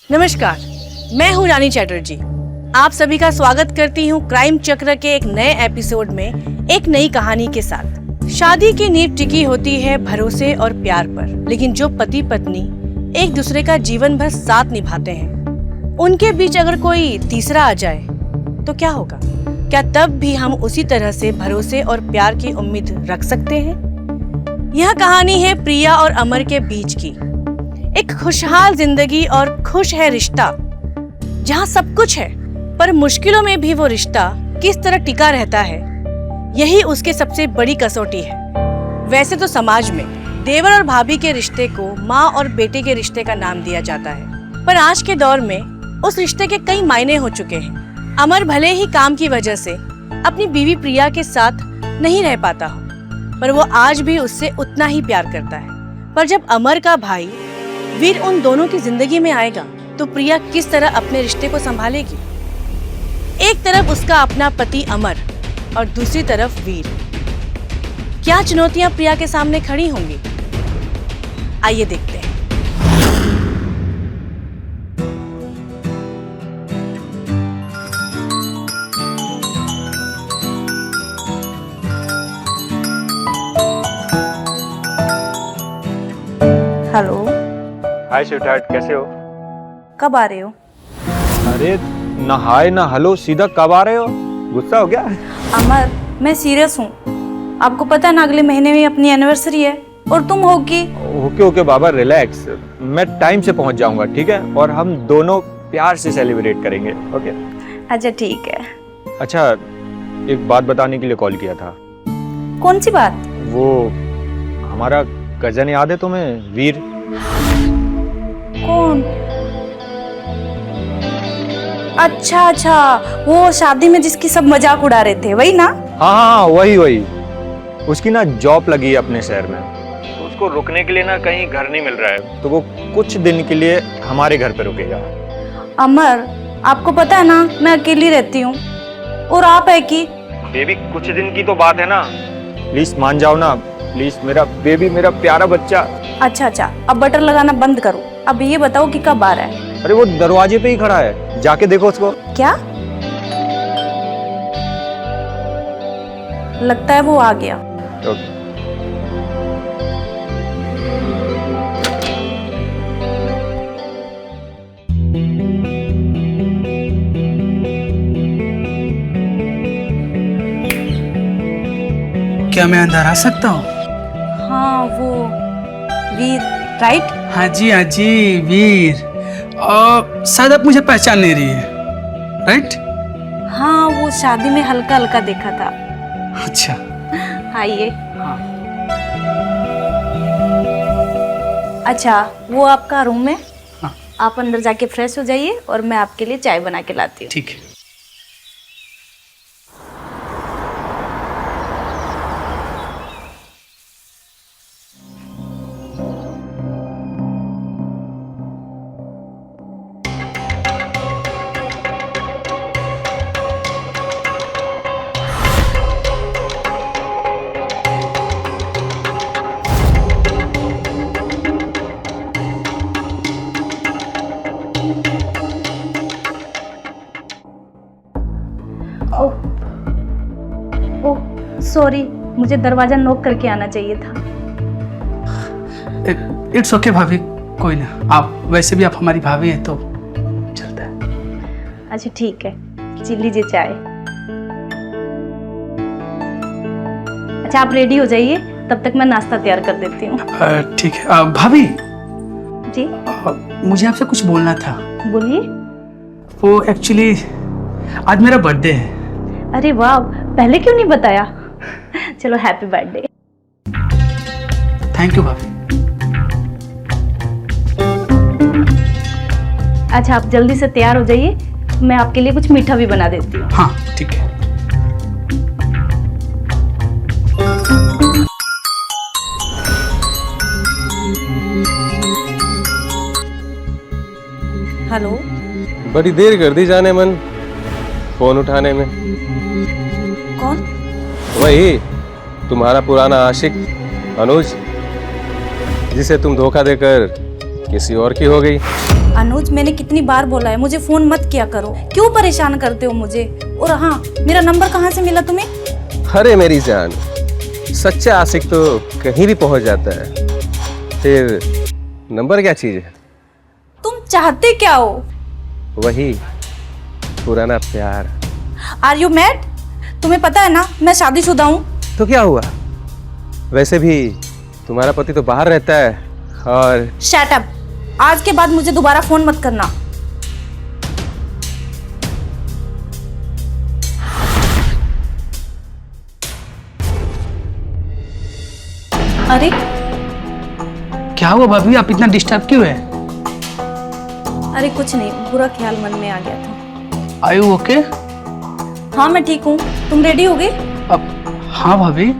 नमस्कार, मैं हूँ रानी चैटर्जी। आप सभी का स्वागत करती हूँ क्राइम चक्र के एक नए एपिसोड में एक नई कहानी के साथ। शादी की नींव टिकी होती है भरोसे और प्यार पर, लेकिन जो पति पत्नी एक दूसरे का जीवन भर साथ निभाते हैं, उनके बीच अगर कोई तीसरा आ जाए तो क्या होगा? क्या तब भी हम उसी तरह से भरोसे और प्यार की उम्मीद रख सकते हैं? यह कहानी है प्रिया और अमर के बीच की। एक खुशहाल जिंदगी और खुश है रिश्ता, जहाँ सब कुछ है, पर मुश्किलों में भी वो रिश्ता किस तरह टिका रहता है, यही उसके सबसे बड़ी कसौटी है। वैसे तो समाज में देवर और भाभी के रिश्ते को माँ और बेटे के रिश्ते का नाम दिया जाता है, पर आज के दौर में उस रिश्ते के कई मायने हो चुके हैं। अमर भले ही काम की वजह से अपनी बीवी प्रिया के साथ नहीं रह पाता हो, पर वो आज भी उससे उतना ही प्यार करता है। पर जब अमर का भाई वीर उन दोनों की जिंदगी में आएगा तो प्रिया किस तरह अपने रिश्ते को संभालेगी? एक तरफ उसका अपना पति अमर और दूसरी तरफ वीर। क्या चुनौतियां प्रिया के सामने खड़ी होंगी? आइए देखते हैं। हेलो। हाय स्वीटहार्ट, कैसे हो? कब आ रहे हो? अरे ना हाय ना हेलो, सीधा कब आ रहे हो? गुस्सा हो गया? अमर, मैं सीरियस हूँ। आपको पता है ना, अगले महीने में अपनी एनिवर्सरी है और तुम हो कि ओके बाबा, रिलैक्स। मैं टाइम से पहुंच जाऊंगा, ठीक है? और हम दोनों प्यार से सेलिब्रेट करेंगे, ओके? अच्छा ठीक है। अच्छा, एक बात बताने के लिए कॉल किया था। कौन सी बात? वो हमारा कजन याद है तुम्हें, वीर? कौन? अच्छा, वो शादी में जिसकी सब मजाक उड़ा रहे थे, वही ना? हाँ, वही। उसकी ना जॉब लगी है अपने शहर में, तो उसको रुकने के लिए ना कहीं घर नहीं मिल रहा है, तो वो कुछ दिन के लिए हमारे घर पे रुकेगा। अमर, आपको पता है ना, मैं अकेली रहती हूँ और आप है कि बेबी, कुछ दिन की तो बात है ना, प्लीज मान जाओ ना, प्लीज। मेरा बेबी, मेरा प्यारा बच्चा। अच्छा, अब बटर लगाना बंद करो। अब ये बताओ कि कब आ रहा है? अरे वो दरवाजे पे ही खड़ा है, जाके देखो उसको। क्या? लगता है वो आ गया। ओके। क्या मैं अंदर आ सकता हूँ? हाँ, वो वीर, राइट? हाँ जी, वीर। शायद आप मुझे पहचान नहीं रही है, राइट? हाँ, वो शादी में हल्का हल्का देखा था। अच्छा। आइए। हाँ। अच्छा, वो आपका रूम है। हाँ। आप अंदर जाके फ्रेश हो जाइए और मैं आपके लिए चाय बना के लाती हूँ। ठीक है। ओह सॉरी, मुझे दरवाजा नॉक करके आना चाहिए था। इट्स ओके भाभी, कोई ना। आप वैसे भी आप हमारी भाभी हैं तो चलता है। अच्छा ठीक है, लीजिए चाय। अच्छा, आप रेडी हो जाइए, तब तक मैं नाश्ता तैयार कर देती हूँ। ठीक है। भाभी जी? मुझे आपसे कुछ बोलना था। बोलिए। वो एक्चुअली आज मेरा बर्थडे है। अरे वाह, पहले क्यों नहीं बताया? चलो, हैप्पी बर्थडे। थैंक यू भाभी। अच्छा, आप जल्दी से तैयार हो जाइए, मैं आपके लिए कुछ मीठा भी बना देती हूँ। हाँ ठीक है। हेलो। बड़ी देर कर दी जाने मन फोन उठाने में। कौन? वही तुम्हारा पुराना आशिक अनुज, जिसे तुम धोखा देकर किसी और की हो गई। अनुज, मैंने कितनी बार बोला है मुझे फोन मत किया करो, क्यों परेशान करते हो मुझे? और हाँ, मेरा नंबर कहाँ से मिला तुम्हें? अरे मेरी जान, सच्चा आशिक तो कहीं भी पहुंच जाता है, फिर नंबर क्या चीज है? तुम चाहते क्या हो? वही पुराना प्यार। Are you mad? तुम्हें पता है ना मैं शादीशुदा हूँ। तो क्या हुआ? वैसे भी तुम्हारा पति तो बाहर रहता है और शट अप, आज के बाद मुझे दोबारा फोन मत करना। अरे क्या हुआ भाभी, आप इतना डिस्टर्ब क्यों है? अरे कुछ नहीं, बुरा ख्याल मन में आ गया था। Are you okay? हाँ मैं ठीक हूँ, तुम रेडी हो गए? अब हाँ भाभी।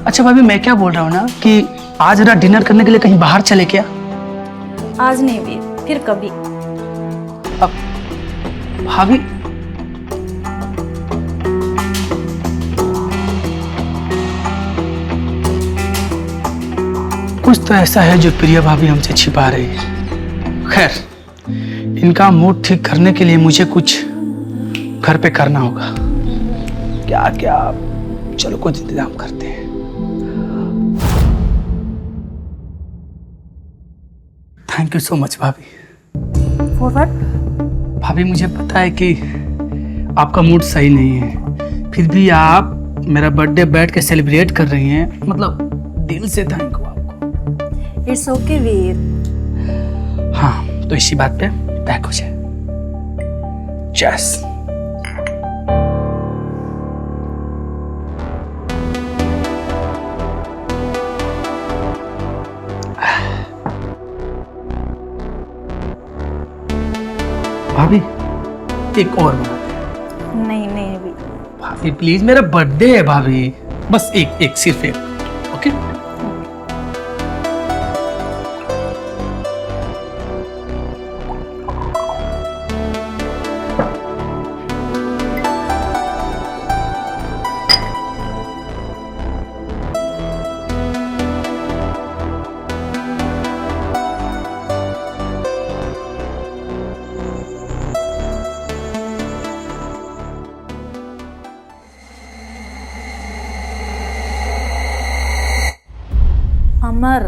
अच्छा भाभी, मैं क्या बोल रहा हूँ ना कि आज जरा डिनर करने के लिए कहीं बाहर चले क्या? आज नहीं वीर, फिर कभी। अब भाभी, कुछ तो ऐसा है जो प्रिया भाभी हमसे छिपा रही है। खैर, इनका मूड ठीक करने के लिए मुझे कुछ घर पे करना होगा। क्या क्या, चलो कुछ इंतजाम करते हैं। थैंक यू सो मच भाभी। For what? भाभी मुझे पता है कि आपका मूड सही नहीं है, फिर भी आप मेरा बर्थडे बैठ के सेलिब्रेट कर रही हैं, मतलब दिल से थैंक यू आपको। इट्स ओके वीर। हाँ, तो इसी बात पे पैक हो जाए। चेस। भाभी एक और बना दे। नहीं नहीं वीर। भाभी प्लीज, मेरा बर्थडे है भाभी, बस एक सिर्फ एक। ओके? अमर।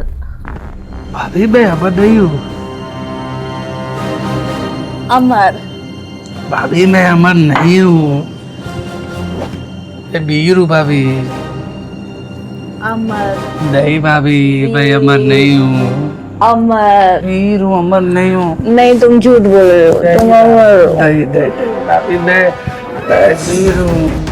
भाभी मैं अमर नहीं हूँ। अमर। भाभी मैं अमर नहीं हूँ, मैं वीर हूँ भाभी। अमर। नहीं भाभी, मैं अमर नहीं हूँ। अमर। वीर हूँ, अमर नहीं हूँ। नहीं, तुम झूठ बोल रहे हो, तुम अमर हो। नहीं नहीं भाभी, मैं वीर हूँ।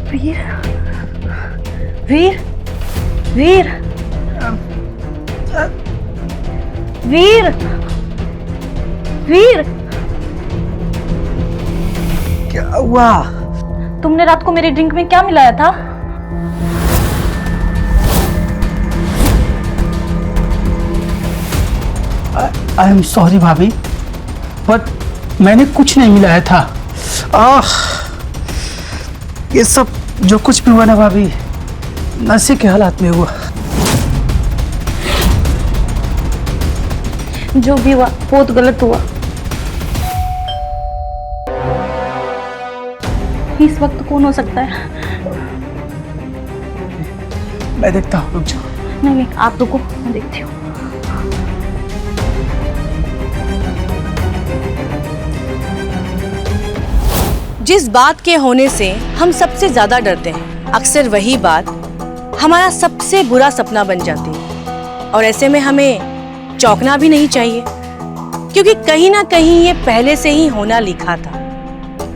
वीर। वीर। वीर। वीर। क्या हुआ? तुमने रात को मेरी ड्रिंक में क्या मिलाया था? आई एम सॉरी भाभी, बट मैंने कुछ नहीं मिलाया था। ये सब जो कुछ भी हुआ ना भाभी, नशे के हालात में हुआ। जो भी हुआ बहुत गलत हुआ। इस वक्त कौन हो सकता है? मैं देखता हूँ, रुक जाओ। नहीं नहीं, आप रुको, मैं देखती हूँ। जिस बात के होने से हम सबसे ज्यादा डरते हैं, अक्सर वही बात हमारा सबसे बुरा सपना बन जाती है। और ऐसे में हमें चौंकना भी नहीं चाहिए, क्योंकि कहीं ना कहीं ये पहले से ही होना लिखा था।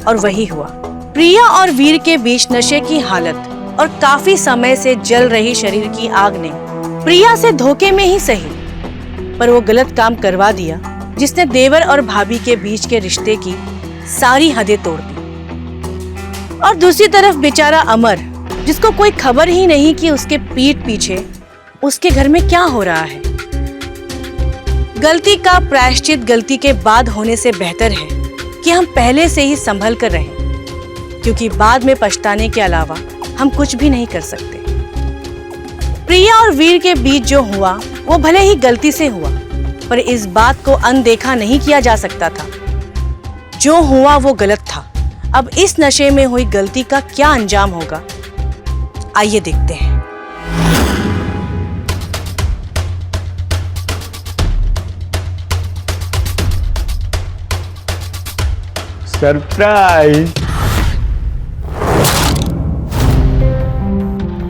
और वही हुआ। प्रिया और वीर के बीच नशे की हालत और काफी समय से जल रही शरीर की आग ने प्रिया से धोखे में ही सही, पर वो गलत काम करवा दिया जिसने देवर और भाभी के बीच के रिश्ते की सारी हदें तोड़ दी। और दूसरी तरफ बेचारा अमर, जिसको कोई खबर ही नहीं कि उसके पीठ पीछे उसके घर में क्या हो रहा है। गलती का प्रायश्चित गलती के बाद होने से बेहतर है कि हम पहले से ही संभल कर रहें, क्योंकि बाद में पछताने के अलावा हम कुछ भी नहीं कर सकते। प्रिया और वीर के बीच जो हुआ वो भले ही गलती से हुआ, पर इस बात को अनदेखा नहीं किया जा सकता था। जो हुआ वो गलत था। अब इस नशे में हुई गलती का क्या अंजाम होगा, आइए देखते हैं। सरप्राइज।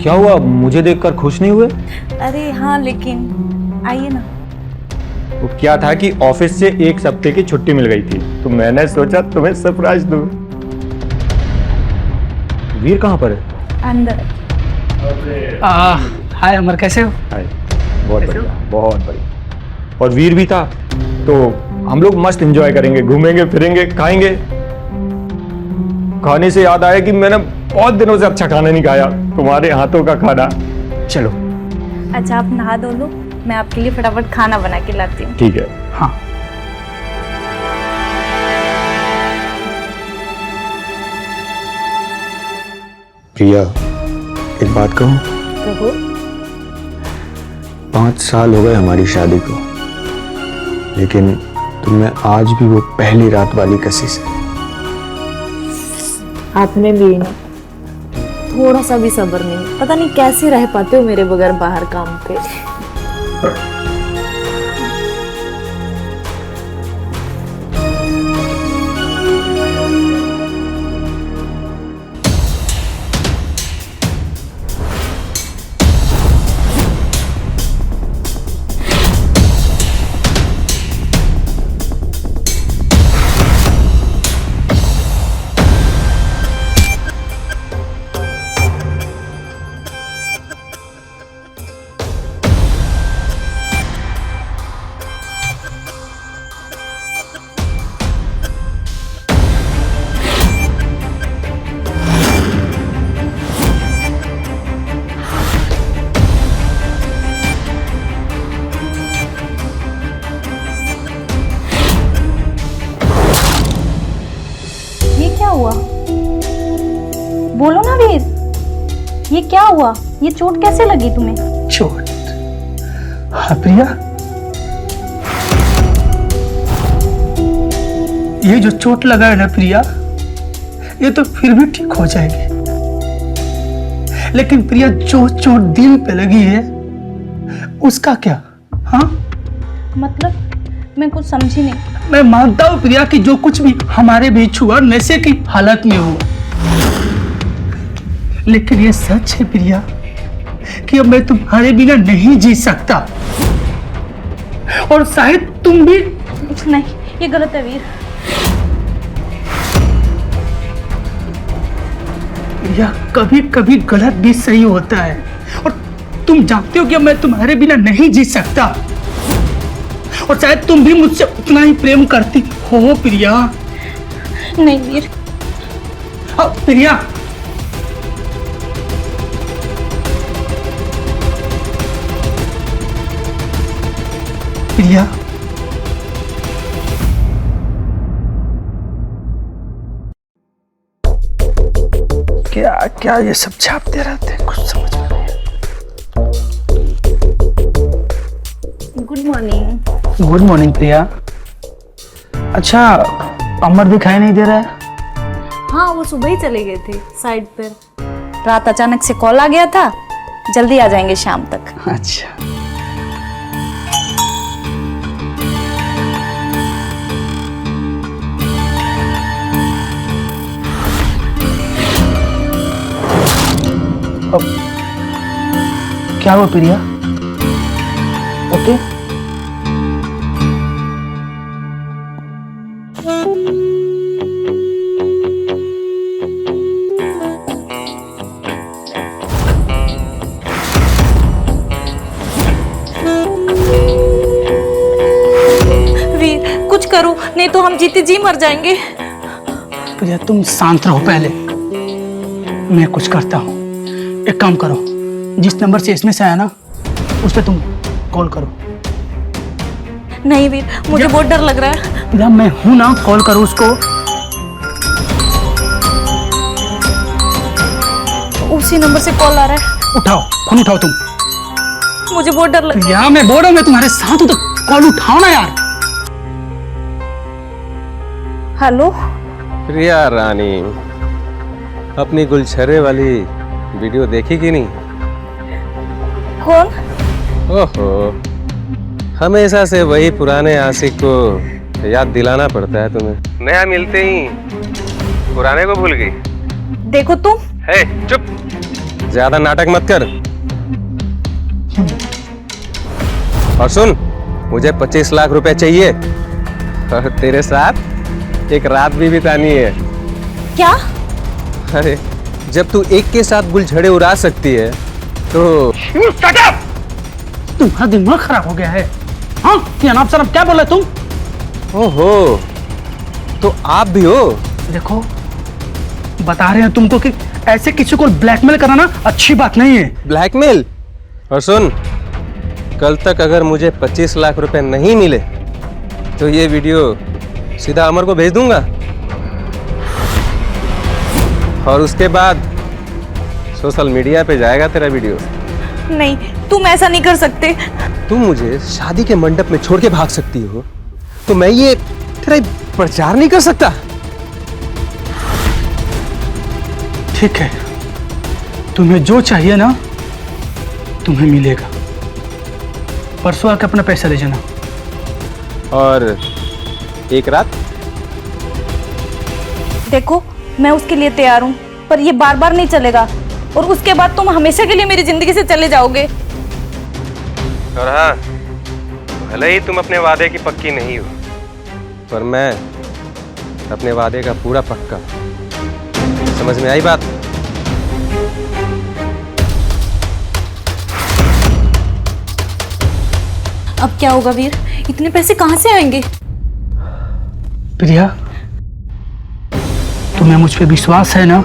क्या हुआ, मुझे देखकर खुश नहीं हुए? अरे हाँ, लेकिन आइए ना। वो क्या था कि ऑफिस से एक हफ्ते की छुट्टी मिल गई थी, तो मैंने सोचा तुम्हें सरप्राइज दूं। वीर कहाँ पर है? अंदर। हाय अमर, कैसे हो? हाय, बहुत बढ़िया, बहुत बढ़िया। और वीर भी था, तो हम लोग मस्त एंजॉय करेंगे, घूमेंगे फिरेंगे, खाएंगे। खाने से याद आया कि मैंने बहुत दिनों से अच्छा खाना नहीं खाया, तुम्हारे हाथों का खाना। चलो। अच्छा, आप नहा धो लो, मैं आपके लिए फटाफट खाना बना के लाती हूँ। ठीक है। हाँ। प्रिया, एक बात कहूँ? कहो। 5 साल हो गए हमारी शादी को, लेकिन तुम्हें आज भी वो पहली रात वाली कशिश है। आपने भी ना थोड़ा सा भी सब्र नहीं, पता नहीं कैसे रह पाते हो मेरे बगैर बाहर काम पे। हुआ? बोलो ना वीर, ये क्या हुआ? ये चोट कैसे लगी तुम्हें? चोट? हाँ प्रिया, ये जो चोट लगा है ना प्रिया, ये तो फिर भी ठीक हो जाएगी। लेकिन प्रिया, जो चोट दिल पे लगी है उसका क्या? हाँ, मतलब मैं कुछ समझी नहीं। मैं मानता हूं प्रिया कि जो कुछ भी हमारे बीच हुआ नशे की हालत में हुआ, लेकिन ये सच है प्रिया कि अब मैं तुम्हारे बिना नहीं जी सकता, और शायद तुम भी नहीं। ये गलत है वीर। प्रिया, कभी कभी गलत भी सही होता है, और तुम जानते हो कि अब मैं तुम्हारे बिना नहीं जी सकता, और शायद तुम भी मुझसे उतना ही प्रेम करती हो प्रिया। नहीं वीर। प्रिया, प्रिया, क्या क्या ये सब छापते रहते हैं, कुछ समझ में नहीं। Good morning. गुड मॉर्निंग प्रिया। अच्छा, अमर दिखाई नहीं दे रहा है? हाँ, वो सुबह ही चले गए थे साइड पर। रात अचानक से कॉल आ गया था, जल्दी आ जाएंगे शाम तक। अच्छा, क्या हुआ प्रिया? ओके? नहीं तो हम जीते जी मर जाएंगे। प्रिया तुम शांत रहो पहले, मैं कुछ करता हूँ। एक काम करो, जिस नंबर से इसमें से आया ना उस पर तुम कॉल करो। नहीं वीर, मुझे बहुत डर लग रहा है। प्रिया मैं हूं ना, कॉल करो उसको। उसी नंबर से कॉल आ रहा है। उठाओ, फोन उठाओ तुम। मुझे बहुत डर लग प्रिया मैं बोल रहा हूं, मैं तुम्हारे साथ हूं तो कॉल उठाओ ना यार। हेलो। प्रिया रानी, अपनी गुलछरे वाली वीडियो देखी कि नहीं? कौन? ओहो, हमेशा से वही पुराने आशिक को याद दिलाना पड़ता है तुम्हें। नया मिलते ही पुराने को भूल गई। देखो तुम। हे चुप, ज्यादा नाटक मत कर। और सुन, मुझे 25 लाख रुपए चाहिए और तेरे साथ एक रात भी बितानी है। क्या? अरे जब तू एक के साथ गुलछड़े उड़ा सकती है तो तुम्हारा दिमाग खराब हो गया है। हाँ, ये अनाप शनाप क्या बोल रहे तुम? ओहो, तो आप भी हो? देखो, बता रहे हैं तुमको कि ऐसे किसी को ब्लैकमेल कराना अच्छी बात नहीं है। ब्लैकमेल? और सुन, कल तक अगर मुझे 25 लाख रुपए नहीं मिले तो ये वीडियो सीधा अमर को भेज दूंगा और उसके बाद सोशल मीडिया पे जाएगा तेरा वीडियो। नहीं, तुम ऐसा नहीं कर सकते। तुम मुझे शादी के मंडप में छोड़ के भाग सकती हो तो मैं ये तेरा प्रचार नहीं कर सकता? ठीक है, तुम्हें जो चाहिए ना तुम्हें मिलेगा। परसों आके अपना पैसा ले जाना। और एक रात? देखो, मैं उसके लिए तैयार हूँ, पर ये बार बार नहीं चलेगा और उसके बाद तुम हमेशा के लिए मेरी जिंदगी से चले जाओगे। और हाँ, भले ही तुम अपने वादे की पक्की नहीं हो, पर मैं अपने वादे का पूरा पक्का। समझ में आई बात? अब क्या होगा वीर? इतने पैसे कहाँ से आएंगे? प्रिया, तुम्हें मुझ पे विश्वास है ना?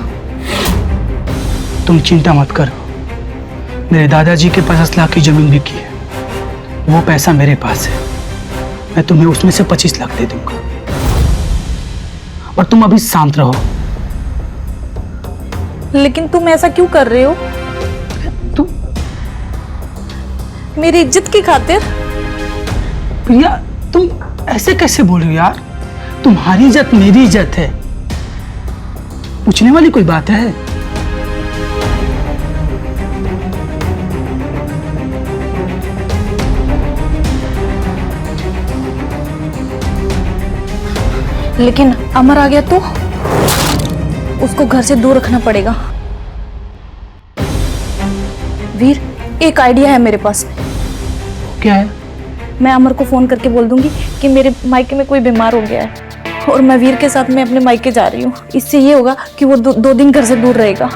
तुम चिंता मत करो। मेरे दादाजी के 50 लाख की जमीन बिकी है, वो पैसा मेरे पास है। मैं तुम्हें उसमें से 25 लाख दे दूंगा। और तुम अभी शांत रहो। लेकिन तुम ऐसा क्यों कर रहे हो? तुम मेरी इज्जत की खातिर? प्रिया, तुम ऐसे कैसे बोल रही हो यार? तुम्हारी इज्जत मेरी इज्जत है, पूछने वाली कोई बात है? लेकिन अमर आ गया तो उसको घर से दूर रखना पड़ेगा। वीर, एक आइडिया है मेरे पास। क्या है? मैं अमर को फोन करके बोल दूंगी कि मेरे मायके में कोई बीमार हो गया है और मैं वीर के साथ में अपने मायके जा रही हूँ। इससे ये होगा कि वो दो दिन घर से दूर रहेगा।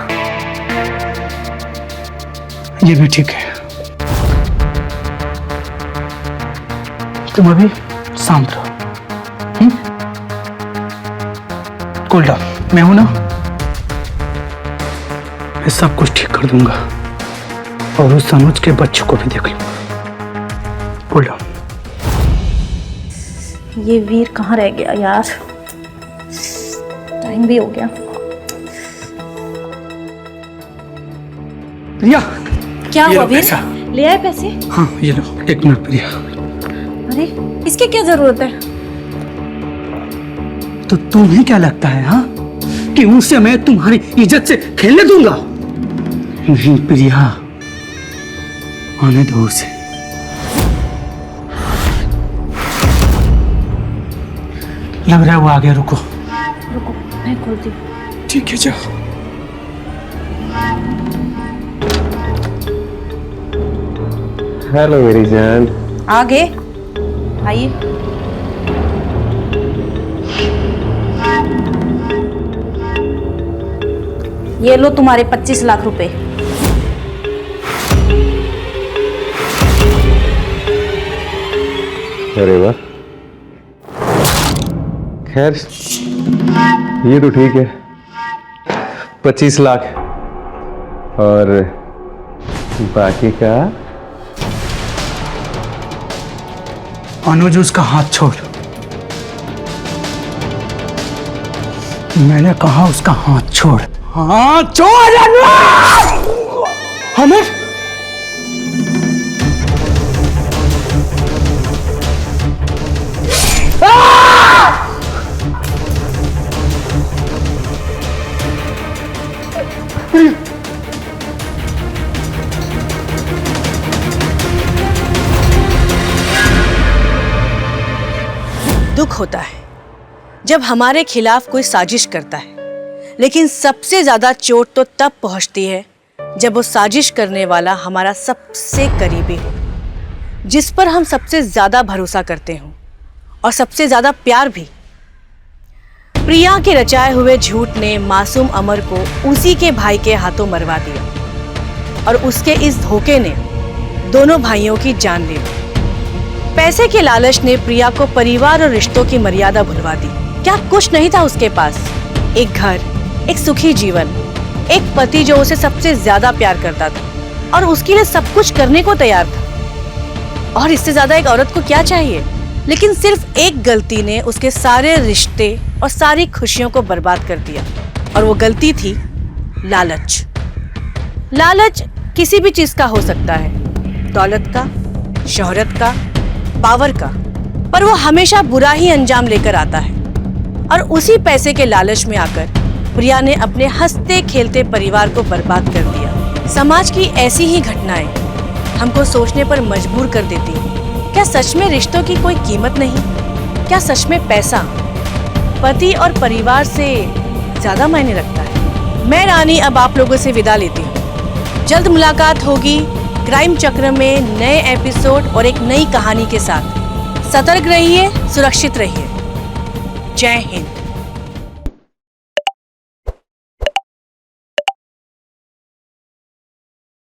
ये भी ठीक है। तुम अभी शांत रहो। कूल डाउन, मैं हूं ना, मैं सब कुछ ठीक कर दूंगा और उस अनुज के बच्चों को भी देख लूंगा। Cool down. ये वीर कहाँ रह गया यार? टाइम भी हो गया। प्रिया, क्या ये हुआ लो वीर? पैसा। ले आए पैसे? हाँ ये लो, 1 मिनट प्रिया। अरे इसकी क्या जरूरत है? तो तुम्हें क्या लगता है हाँ कि उनसे मैं तुम्हारी इज्जत से खेलने दूंगा? नहीं प्रिया, आने दो उसे। लग रहा है वो आ गया। रुको रुको, मैं खोलती हूँ। ठीक है, जाओ। हेलो मेरी जान। आ गए, आइए। ये लो तुम्हारे 25 लाख रुपए। अरे वाह, खैर ये तो ठीक है, 25 लाख और बाकी का। अनुज उसका हाथ छोड़। मैंने कहा उसका हाथ छोड़। हाथ छोड़ अनुज! अनुज! दुख होता है जब हमारे खिलाफ कोई साजिश करता है, लेकिन सबसे ज्यादा चोट तो तब पहुंचती है जब वो साजिश करने वाला हमारा सबसे करीबी हो, जिस पर हम सबसे ज्यादा भरोसा करते हो और सबसे ज्यादा प्यार भी। प्रिया के रचाए हुए झूठ ने मासूम अमर को उसी के भाई के हाथों मरवा दिया और उसके इस धोखे ने दोनों भाइयों की जान ले ली। पैसे के लालच ने प्रिया को परिवार और रिश्तों की मर्यादा भुलवा दी। क्या कुछ नहीं था उसके पास? एक घर, एक सुखी जीवन, एक पति जो उसे सबसे ज्यादा प्यार करता था और उसके लिए सब कुछ करने को तैयार था। और इससे ज्यादा एक औरत को क्या चाहिए? लेकिन सिर्फ एक गलती ने उसके सारे रिश्ते और सारी खुशियों को बर्बाद कर दिया, और वो गलती थी लालच। लालच किसी भी चीज का हो सकता है, दौलत का, शोहरत का, पावर का, पर वो हमेशा बुरा ही अंजाम लेकर आता है। और उसी पैसे के लालच में आकर प्रिया ने अपने हंसते खेलते परिवार को बर्बाद कर दिया। समाज की ऐसी ही घटनाएं हमको सोचने पर मजबूर कर देती हैं। क्या सच में रिश्तों की कोई कीमत नहीं? क्या सच में पैसा पति और परिवार से ज्यादा मायने रखता है? मैं रानी अब आप लोगों से विदा लेती हूँ। जल्द मुलाकात होगी क्राइम चक्र में नए एपिसोड और एक नई कहानी के साथ। सतर्क रहिए, सुरक्षित रहिए। जय हिंद।